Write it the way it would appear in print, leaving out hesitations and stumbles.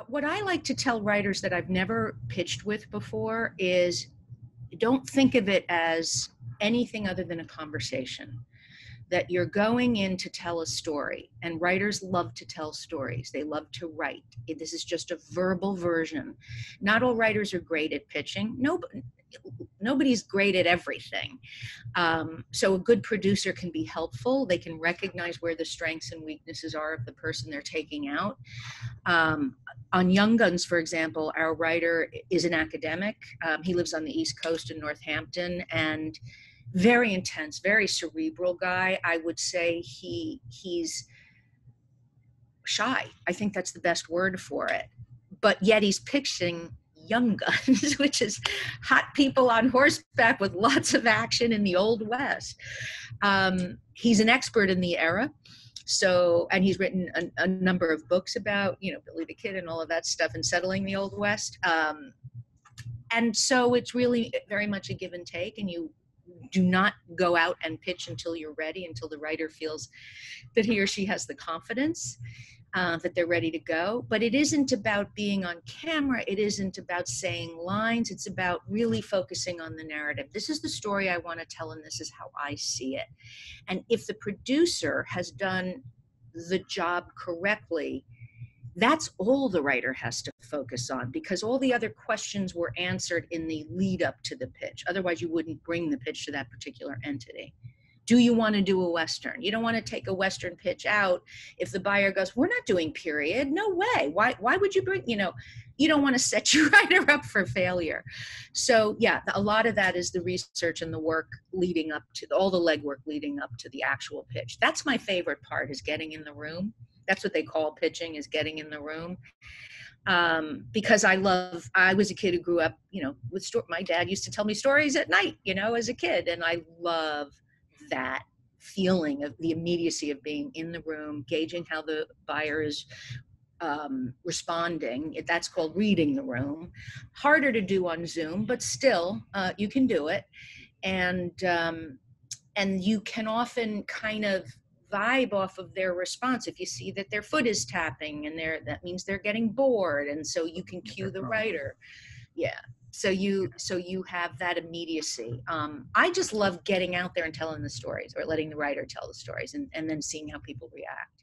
what I like to tell writers that I've never pitched with before is don't think of it as anything other than a conversation. That you're going in to tell a story, and writers love to tell stories. They love to write. This is just a verbal version. Not all writers are great at pitching. Nobody's great at everything. So a good producer can be helpful. They can recognize where the strengths and weaknesses are of the person they're taking out. On Young Guns, for example, our writer is an academic. He lives on the East Coast in Northampton, and very intense, very cerebral guy. I would say he's shy. I think that's the best word for it. But yet he's pitching Young Guns, which is hot people on horseback with lots of action in the Old West. He's an expert in the era. So, and he's written a number of books about, Billy the Kid and all of that stuff and settling the Old West. And so it's really very much a give and take, and you do not go out and pitch until you're ready, until the writer feels that he or she has the confidence, that they're ready to go. But it isn't about being on camera. It isn't about saying lines. It's about really focusing on the narrative. This is the story I want to tell, and this is how I see it. And if the producer has done the job correctly, that's all the writer has to focus on, because all the other questions were answered in the lead up to the pitch. Otherwise, you wouldn't bring the pitch to that particular entity. Do you want to do a Western? You don't want to take a Western pitch out if the buyer goes, we're not doing period. No way. Why would you bring, you don't want to set your writer up for failure. So yeah, a lot of that is the research and the work leading up to all the legwork leading up to the actual pitch. That's my favorite part, is getting in the room. That's what they call pitching, is getting in the room. Because I was a kid who grew up, with my dad used to tell me stories at night, as a kid. And I love that feeling of the immediacy of being in the room, gauging how the buyer is responding. That's called reading the room. Harder to do on Zoom, but still, you can do it. And you can often kind of vibe off of their response. If you see that their foot is tapping and that means they're getting bored, and so you can cue the writer. Yeah. So you have that immediacy. I just love getting out there and telling the stories, or letting the writer tell the stories, and then seeing how people react.